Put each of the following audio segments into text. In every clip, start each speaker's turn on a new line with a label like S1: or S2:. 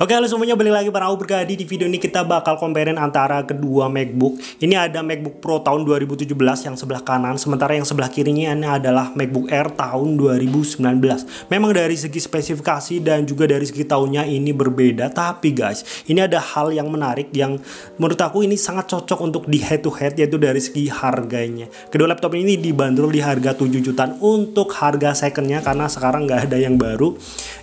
S1: Oke, halo semuanya, balik lagi bareng aku Bergadi. Di video ini kita bakal comparein antara kedua MacBook. Ini ada MacBook Pro tahun 2017 yang sebelah kanan, sementara yang sebelah kirinya ini adalah MacBook Air tahun 2019. Memang dari segi spesifikasi dan juga dari segi tahunnya ini berbeda, tapi guys, ini ada hal yang menarik yang menurut aku ini sangat cocok untuk di head to head, yaitu dari segi harganya. Kedua laptop ini dibanderol di harga 7 jutaan untuk harga secondnya, karena sekarang nggak ada yang baru.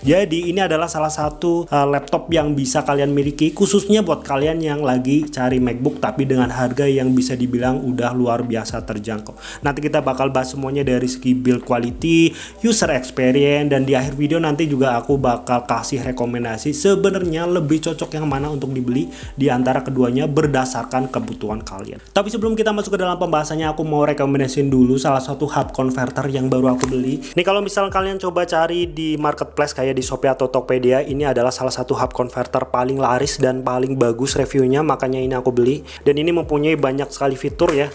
S1: Jadi ini adalah salah satu laptop yang bisa kalian miliki, khususnya buat kalian yang lagi cari MacBook tapi dengan harga yang bisa dibilang udah luar biasa terjangkau. Nanti kita bakal bahas semuanya dari segi build quality, user experience, dan di akhir video nanti juga aku bakal kasih rekomendasi sebenarnya lebih cocok yang mana untuk dibeli di antara keduanya berdasarkan kebutuhan kalian. Tapi sebelum kita masuk ke dalam pembahasannya, aku mau rekomendasiin dulu salah satu hub converter yang baru aku beli. Ini kalau misalnya kalian coba cari di marketplace kayak di Shopee atau Tokopedia, ini adalah salah satu hub converter paling laris dan paling bagus reviewnya, makanya ini aku beli. Dan ini mempunyai banyak sekali fitur ya.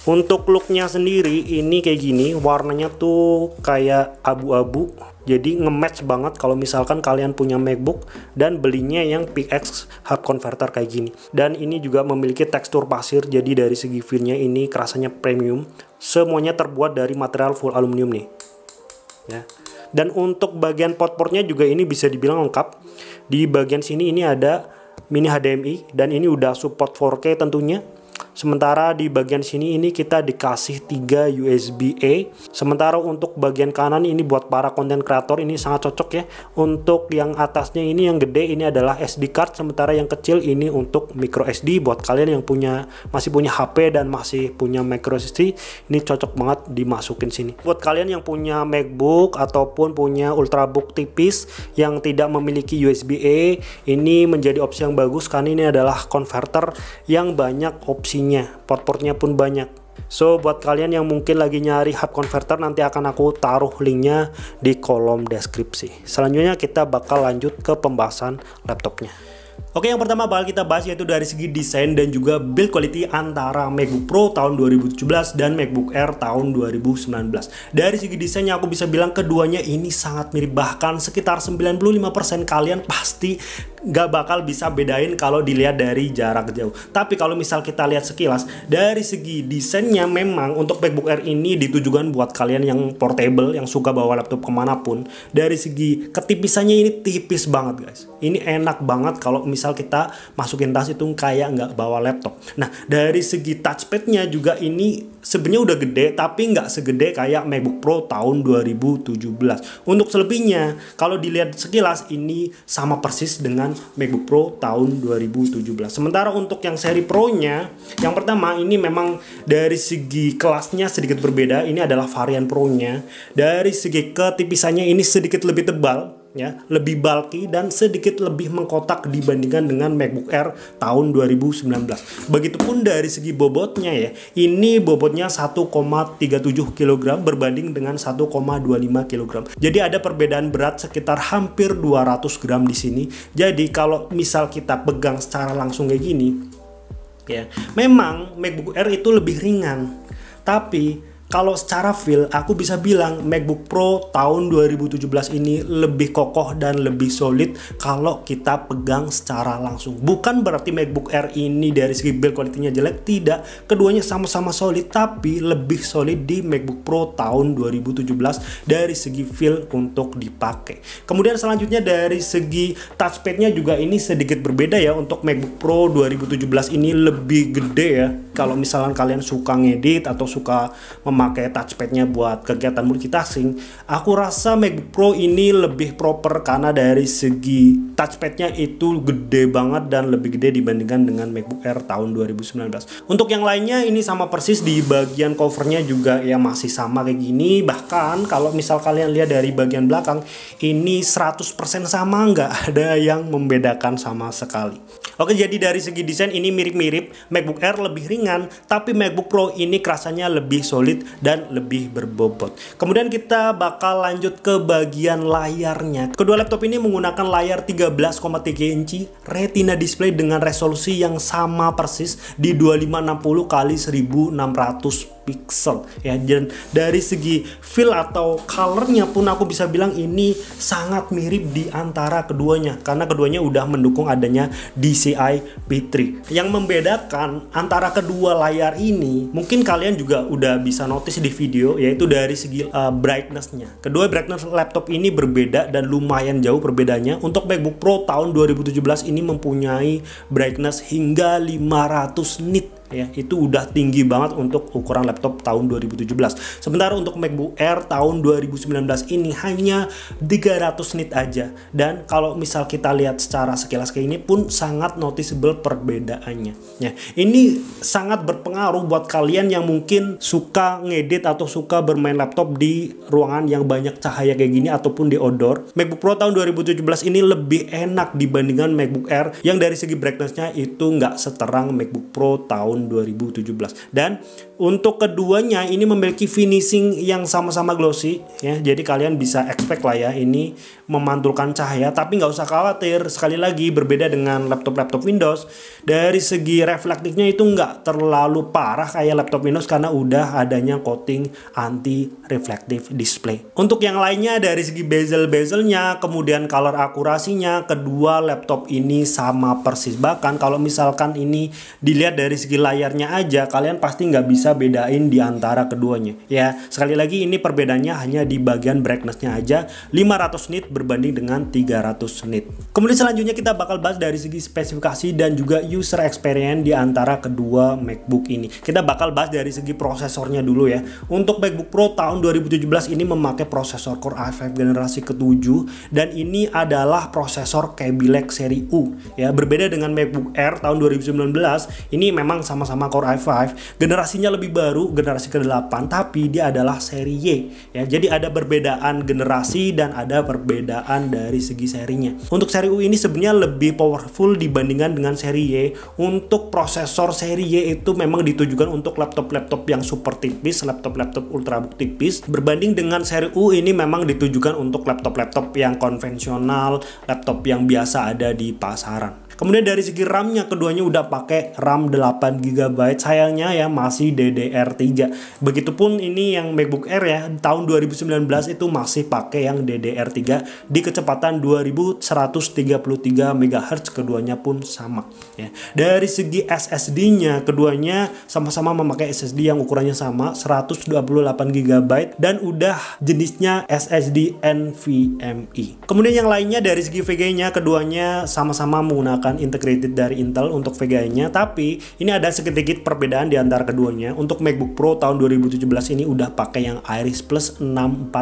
S1: Untuk looknya sendiri ini kayak gini, warnanya tuh kayak abu-abu, jadi nge-match banget kalau misalkan kalian punya MacBook dan belinya yang PX hub converter kayak gini. Dan ini juga memiliki tekstur pasir, jadi dari segi feel-nya ini kerasanya premium. Semuanya terbuat dari material full aluminium nih ya. Dan untuk bagian port-portnya juga ini bisa dibilang lengkap. Di bagian sini ini ada mini HDMI dan ini udah support 4K tentunya. Sementara di bagian sini ini kita dikasih 3 USB-A. Sementara untuk bagian kanan ini buat para konten kreator ini sangat cocok ya. Untuk yang atasnya ini yang gede ini adalah SD card, sementara yang kecil ini untuk micro SD. Buat kalian yang masih punya HP dan masih punya micro SD, ini cocok banget dimasukin sini. Buat kalian yang punya MacBook ataupun punya Ultrabook tipis yang tidak memiliki USB-A, ini menjadi opsi yang bagus karena ini adalah converter yang banyak opsinya. Port-portnya pun banyak. So buat kalian yang mungkin lagi nyari hub converter, nanti akan aku taruh linknya di kolom deskripsi. Selanjutnya kita bakal lanjut ke pembahasan laptopnya. Oke, yang pertama bakal kita bahas yaitu dari segi desain dan juga build quality antara MacBook Pro tahun 2017 dan MacBook Air tahun 2019. Dari segi desainnya aku bisa bilang keduanya ini sangat mirip, bahkan sekitar 95% kalian pasti nggak bakal bisa bedain kalau dilihat dari jarak jauh. Tapi kalau misal kita lihat sekilas, dari segi desainnya memang untuk MacBook Air ini ditujukan buat kalian yang portable, yang suka bawa laptop kemanapun. Dari segi ketipisannya ini tipis banget guys. Ini enak banget kalau misal kita masukin tas itu kayak nggak bawa laptop. Nah, dari segi touchpadnya juga ini sebenarnya udah gede, tapi nggak segede kayak MacBook Pro tahun 2017. Untuk selebihnya, kalau dilihat sekilas ini sama persis dengan MacBook Pro tahun 2017. Sementara untuk yang seri Pro-nya, yang pertama ini memang dari segi kelasnya sedikit berbeda. Ini adalah varian Pro-nya. Dari segi ketipisannya ini sedikit lebih tebal ya, lebih bulky dan sedikit lebih mengkotak dibandingkan dengan MacBook Air tahun 2019. Begitupun dari segi bobotnya ya. Ini bobotnya 1,37 kg berbanding dengan 1,25 kg. Jadi ada perbedaan berat sekitar hampir 200 gram di sini. Jadi kalau misal kita pegang secara langsung kayak gini ya, memang MacBook Air itu lebih ringan. Tapi kalau secara feel, aku bisa bilang MacBook Pro tahun 2017 ini lebih kokoh dan lebih solid kalau kita pegang secara langsung. Bukan berarti MacBook Air ini dari segi build quality-nya jelek, tidak. Keduanya sama-sama solid, tapi lebih solid di MacBook Pro tahun 2017 dari segi feel untuk dipakai. Kemudian selanjutnya dari segi touchpad-nya juga ini sedikit berbeda ya. Untuk MacBook Pro 2017 ini lebih gede ya. Kalau misalnya kalian suka ngedit atau suka memakai touchpadnya buat kegiatan multitasking, aku rasa MacBook Pro ini lebih proper karena dari segi touchpadnya itu gede banget dan lebih gede dibandingkan dengan MacBook Air tahun 2019. Untuk yang lainnya ini sama persis, di bagian covernya juga ya masih sama kayak gini. Bahkan kalau misal kalian lihat dari bagian belakang, ini 100% sama, nggak ada yang membedakan sama sekali. Oke, jadi dari segi desain ini mirip-mirip. MacBook Air lebih ringan, tapi MacBook Pro ini kerasanya lebih solid dan lebih berbobot. Kemudian kita bakal lanjut ke bagian layarnya. Kedua laptop ini menggunakan layar 13,3 inci Retina display dengan resolusi yang sama persis di 2560 x 1600 pixel ya, dan dari segi feel atau colornya pun aku bisa bilang ini sangat mirip di antara keduanya, karena keduanya udah mendukung adanya DCI P3. Yang membedakan antara kedua layar ini mungkin kalian juga udah bisa notice di video, yaitu dari segi brightness-nya. Kedua brightness laptop ini berbeda dan lumayan jauh perbedaannya. Untuk MacBook Pro tahun 2017 ini mempunyai brightness hingga 500 nit ya, itu udah tinggi banget untuk ukuran laptop tahun 2017. Sementara untuk MacBook Air tahun 2019 ini hanya 300 nit aja, dan kalau misal kita lihat secara sekilas kayak ini pun sangat noticeable perbedaannya ya. Ini sangat berpengaruh buat kalian yang mungkin suka ngedit atau suka bermain laptop di ruangan yang banyak cahaya kayak gini ataupun di outdoor. MacBook Pro tahun 2017 ini lebih enak dibandingkan MacBook Air yang dari segi brightness-nya itu nggak seterang MacBook Pro tahun 2017. Dan untuk keduanya ini memiliki finishing yang sama-sama glossy ya, jadi kalian bisa expect lah ya ini memantulkan cahaya, tapi nggak usah khawatir. Sekali lagi berbeda dengan laptop-laptop Windows, dari segi reflektifnya itu nggak terlalu parah kayak laptop Windows karena udah adanya coating anti reflective display. Untuk yang lainnya dari segi bezel-bezelnya, kemudian color akurasinya, kedua laptop ini sama persis. Bahkan kalau misalkan ini dilihat dari segi layarnya aja, kalian pasti nggak bisa bedain di antara keduanya ya. Sekali lagi ini perbedaannya hanya di bagian brightness-nya aja, 500 nit berbanding dengan 300 nit. Kemudian selanjutnya kita bakal bahas dari segi spesifikasi dan juga user experience di antara kedua MacBook ini. Kita bakal bahas dari segi prosesornya dulu ya. Untuk MacBook Pro tahun 2017 ini memakai prosesor Core i5 generasi ke-7, dan ini adalah prosesor Kaby Lake seri U ya. Berbeda dengan MacBook Air tahun 2019, ini memang sama-sama Core i5, generasinya lebih baru, generasi ke-8, tapi dia adalah seri Y ya. Jadi ada perbedaan generasi dan ada perbedaan dari segi serinya. Untuk seri U ini sebenarnya lebih powerful dibandingkan dengan seri Y. Untuk prosesor seri Y itu memang ditujukan untuk laptop-laptop yang super tipis, laptop-laptop ultrabook tipis, berbanding dengan seri U ini memang ditujukan untuk laptop-laptop yang konvensional, laptop yang biasa ada di pasaran. Kemudian dari segi RAM-nya keduanya udah pakai RAM 8 GB, sayangnya ya masih DDR3. Begitupun ini yang MacBook Air ya, tahun 2019 itu masih pakai yang DDR3 di kecepatan 2133 MHz, keduanya pun sama ya. Dari segi SSD-nya keduanya sama-sama memakai SSD yang ukurannya sama, 128 GB, dan udah jenisnya SSD NVMe. Kemudian yang lainnya dari segi VGA-nya keduanya sama-sama menggunakan integrated dari Intel untuk VGA-nya, tapi ini ada sedikit perbedaan di antara keduanya. Untuk MacBook Pro tahun 2017 ini udah pakai yang Iris Plus 640,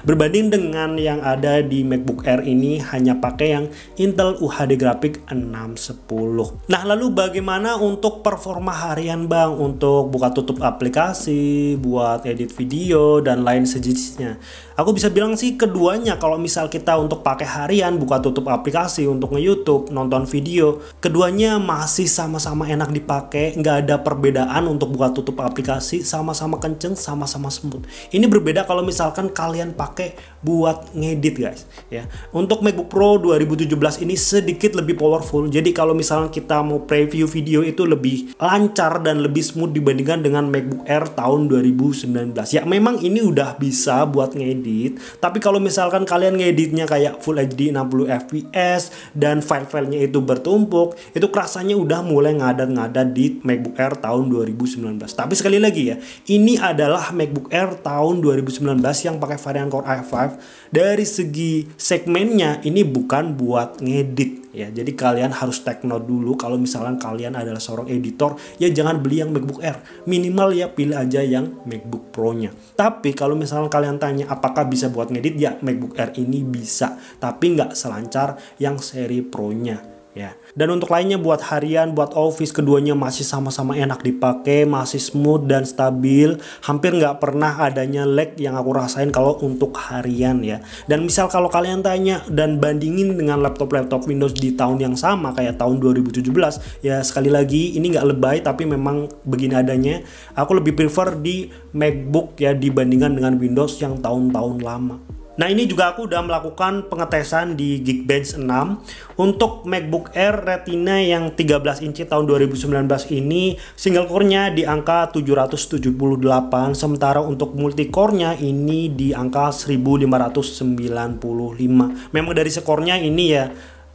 S1: berbanding dengan yang ada di MacBook Air ini hanya pakai yang Intel UHD Graphics 610. Nah, lalu bagaimana untuk performa harian Bang, untuk buka tutup aplikasi, buat edit video dan lain sejenisnya? Aku bisa bilang sih keduanya, kalau misal kita untuk pakai harian, buka tutup aplikasi, untuk nge-YouTube, nonton video, keduanya masih sama-sama enak dipakai, nggak ada perbedaan. Untuk buka tutup aplikasi sama-sama kenceng, sama-sama smooth. Ini berbeda kalau misalkan kalian pakai buat ngedit guys ya. Untuk MacBook Pro 2017 ini sedikit lebih powerful, jadi kalau misalnya kita mau preview video itu lebih lancar dan lebih smooth dibandingkan dengan MacBook Air tahun 2019 ya. Memang ini udah bisa buat ngedit, tapi kalau misalkan kalian ngeditnya kayak Full HD 60 fps dan file-filenya itu bertumpuk, itu rasanya udah mulai ngadat-ngadat di MacBook Air tahun 2019. Tapi sekali lagi ya, ini adalah MacBook Air tahun 2019 yang pakai varian Core i5. Dari segi segmennya ini bukan buat ngedit ya, jadi kalian harus take note dulu. Kalau misalkan kalian adalah seorang editor ya, jangan beli yang MacBook Air, minimal ya pilih aja yang MacBook Pro-nya. Tapi kalau misalkan kalian tanya apakah bisa buat ngedit, ya MacBook Air ini bisa, tapi nggak selancar yang seri Pro-nya ya. Dan untuk lainnya buat harian, buat office, keduanya masih sama-sama enak dipakai, masih smooth dan stabil, hampir nggak pernah adanya lag yang aku rasain kalau untuk harian ya. Dan misal kalau kalian tanya dan bandingin dengan laptop-laptop Windows di tahun yang sama kayak tahun 2017, ya sekali lagi ini nggak lebay, tapi memang begini adanya. Aku lebih prefer di MacBook ya dibandingkan dengan Windows yang tahun-tahun lama. Nah, ini juga aku udah melakukan pengetesan di Geekbench 6 untuk MacBook Air Retina yang 13 inci tahun 2019 ini. Single core-nya di angka 778, sementara untuk multi core-nya ini di angka 1595. Memang dari skornya ini ya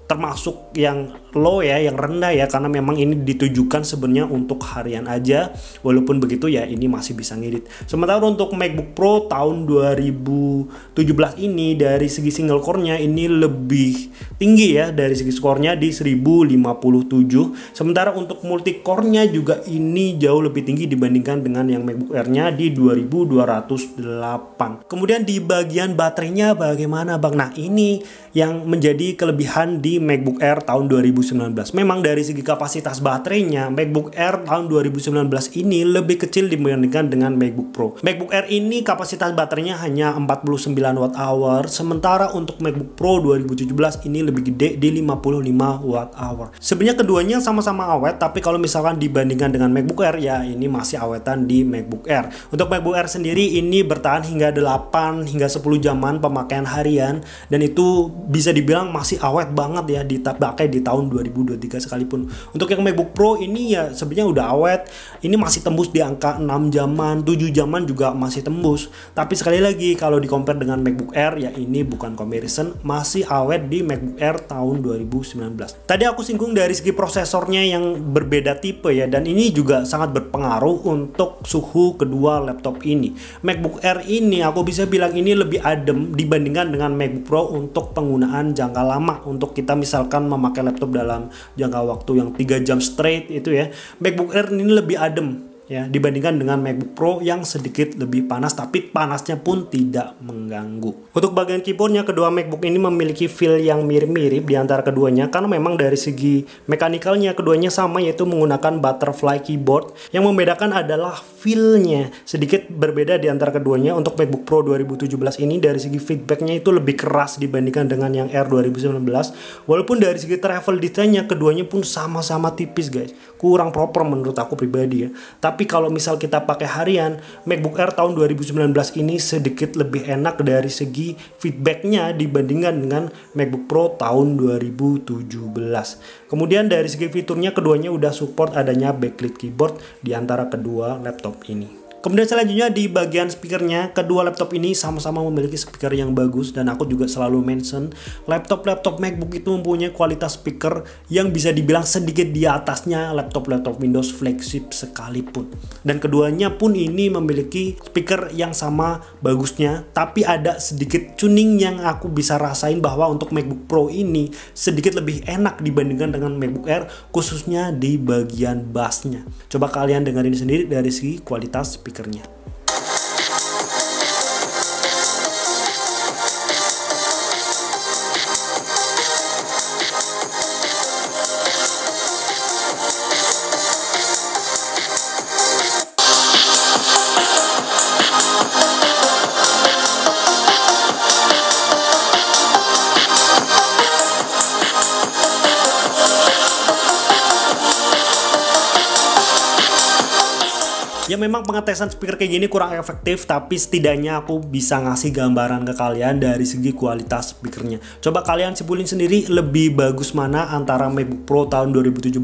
S1: termasuk yang low ya, yang rendah ya, karena memang ini ditujukan sebenarnya untuk harian aja. Walaupun begitu ya ini masih bisa ngedit. Sementara untuk MacBook Pro tahun 2017 ini dari segi single core-nya ini lebih tinggi ya, dari segi skornya di 1057. Sementara untuk multi core-nya juga ini jauh lebih tinggi dibandingkan dengan yang MacBook Air-nya di 2208. Kemudian di bagian baterainya bagaimana Bang? Nah, ini yang menjadi kelebihan di MacBook Air tahun 2019. Memang dari segi kapasitas baterainya MacBook Air tahun 2019 ini lebih kecil dibandingkan dengan MacBook Pro. MacBook Air ini kapasitas baterainya hanya 49 Wh, sementara untuk MacBook Pro 2017 ini lebih gede di 55 Wh. Sebenarnya keduanya sama-sama awet, tapi kalau misalkan dibandingkan dengan MacBook Air ya ini masih awetan di MacBook Air. Untuk MacBook Air sendiri ini bertahan hingga 8 hingga 10 jaman pemakaian harian, dan itu bisa dibilang masih awet banget ya dipakai di tahun 2023 sekalipun. Untuk yang MacBook Pro ini ya sebenarnya udah awet, ini masih tembus di angka 6 jaman, 7 jaman juga masih tembus. Tapi sekali lagi kalau di compare dengan MacBook Air ya ini bukan comparison, masih awet di MacBook Air tahun 2019. Tadi aku singgung dari segi prosesornya yang berbeda tipe ya, dan ini juga sangat berpengaruh untuk suhu kedua laptop ini. MacBook Air ini aku bisa bilang ini lebih adem dibandingkan dengan MacBook Pro untuk penggunaan jangka lama. Untuk kita misalkan memakai laptop dalam jangka waktu yang 3 jam straight itu ya, MacBook Air ini lebih adem ya dibandingkan dengan MacBook Pro yang sedikit lebih panas, tapi panasnya pun tidak mengganggu. Untuk bagian keyboardnya kedua MacBook ini memiliki feel yang mirip-mirip di antara keduanya, karena memang dari segi mekanikalnya keduanya sama, yaitu menggunakan butterfly keyboard. Yang membedakan adalah feel-nya sedikit berbeda di antara keduanya. Untuk MacBook Pro 2017 ini dari segi feedback-nya itu lebih keras dibandingkan dengan yang Air 2019. Walaupun dari segi travel detailnya keduanya pun sama-sama tipis guys, kurang proper menurut aku pribadi ya. Tapi kalau misal kita pakai harian, MacBook Air tahun 2019 ini sedikit lebih enak dari segi feedbacknya dibandingkan dengan MacBook Pro tahun 2017. Kemudian dari segi fiturnya keduanya udah support adanya backlit keyboard di antara kedua laptop ini. Kemudian selanjutnya di bagian speakernya, kedua laptop ini sama-sama memiliki speaker yang bagus, dan aku juga selalu mention laptop-laptop MacBook itu mempunyai kualitas speaker yang bisa dibilang sedikit di atasnya laptop-laptop Windows flagship sekalipun. Dan keduanya pun ini memiliki speaker yang sama bagusnya, tapi ada sedikit tuning yang aku bisa rasain bahwa untuk MacBook Pro ini sedikit lebih enak dibandingkan dengan MacBook Air, khususnya di bagian bassnya. Coba kalian dengerin sendiri dari segi kualitas speaker. Ya memang pengetesan speaker kayak gini kurang efektif, tapi setidaknya aku bisa ngasih gambaran ke kalian dari segi kualitas speakernya. Coba kalian simpulin sendiri lebih bagus mana antara MacBook Pro tahun 2017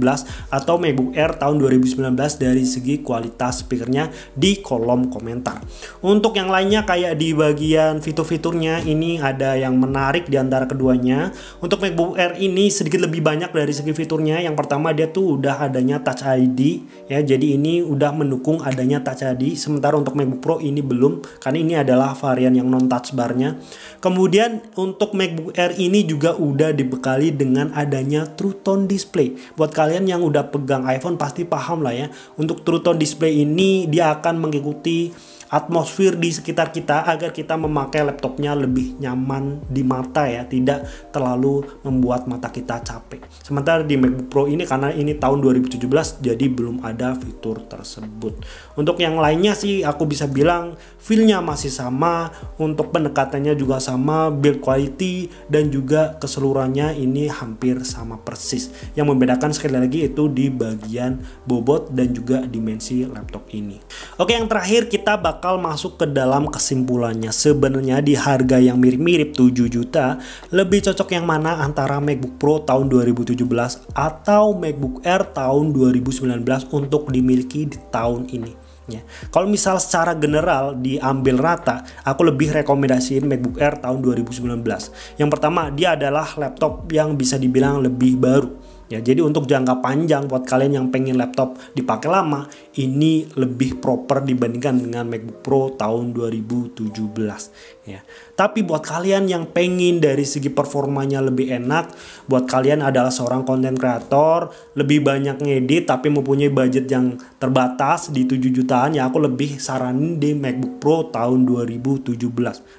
S1: atau MacBook Air tahun 2019 dari segi kualitas speakernya di kolom komentar. Untuk yang lainnya kayak di bagian fitur-fiturnya ini ada yang menarik di antara keduanya. Untuk MacBook Air ini sedikit lebih banyak dari segi fiturnya. Yang pertama dia tuh udah adanya Touch ID ya, jadi ini udah mendukung adanya Touch ID, sementara untuk MacBook Pro ini belum, karena ini adalah varian yang non touch barnya. Kemudian untuk MacBook Air ini juga udah dibekali dengan adanya True Tone Display. Buat kalian yang udah pegang iPhone pasti paham lah ya, untuk True Tone Display ini dia akan mengikuti atmosfer di sekitar kita agar kita memakai laptopnya lebih nyaman di mata ya, tidak terlalu membuat mata kita capek. Sementara di MacBook Pro ini karena ini tahun 2017 jadi belum ada fitur tersebut. Untuk yang lainnya sih aku bisa bilang feel-nya masih sama, untuk pendekatannya juga sama, build quality dan juga keseluruhannya ini hampir sama persis. Yang membedakan sekali lagi itu di bagian bobot dan juga dimensi laptop ini. Oke, yang terakhir kita bakal bakal masuk ke dalam kesimpulannya. Sebenarnya di harga yang mirip-mirip 7 juta, lebih cocok yang mana antara MacBook Pro tahun 2017 atau MacBook Air tahun 2019 untuk dimiliki di tahun ini. Ya. Kalau misal secara general diambil rata, aku lebih rekomendasiin MacBook Air tahun 2019. Yang pertama, dia adalah laptop yang bisa dibilang lebih baru. Ya, jadi untuk jangka panjang buat kalian yang pengen laptop dipakai lama, ini lebih proper dibandingkan dengan MacBook Pro tahun 2017 ya. Tapi buat kalian yang pengen dari segi performanya lebih enak, buat kalian adalah seorang content creator, lebih banyak ngedit tapi mempunyai budget yang terbatas di 7 jutaan, ya aku lebih saranin di MacBook Pro tahun 2017.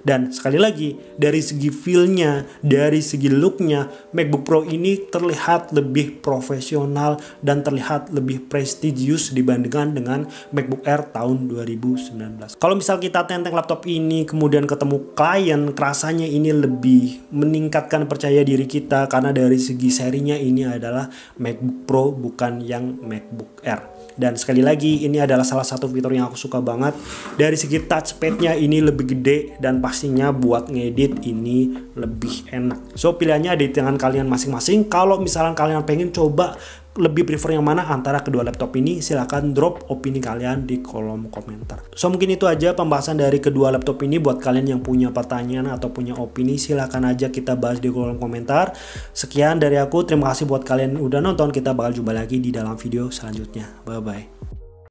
S1: Dan sekali lagi, dari segi feel-nya, dari segi look-nya, MacBook Pro ini terlihat lebih profesional dan terlihat lebih prestigious dibandingkan dengan MacBook Air tahun 2019. Kalau misal kita tenteng laptop ini kemudian ketemu klien, rasanya ini lebih meningkatkan percaya diri kita karena dari segi serinya ini adalah MacBook Pro bukan yang MacBook Air. Dan sekali lagi, ini adalah salah satu fitur yang aku suka banget. Dari segi touchpad-nya ini lebih gede dan pastinya buat ngedit ini lebih enak. So pilihannya ada di tangan kalian masing-masing. Kalau misalnya kalian pengen coba lebih prefer yang mana antara kedua laptop ini, silahkan drop opini kalian di kolom komentar. So mungkin itu aja pembahasan dari kedua laptop ini. Buat kalian yang punya pertanyaan atau punya opini, silahkan aja kita bahas di kolom komentar. Sekian dari aku, terima kasih buat kalian yang udah nonton. Kita bakal jumpa lagi di dalam video selanjutnya. Bye bye.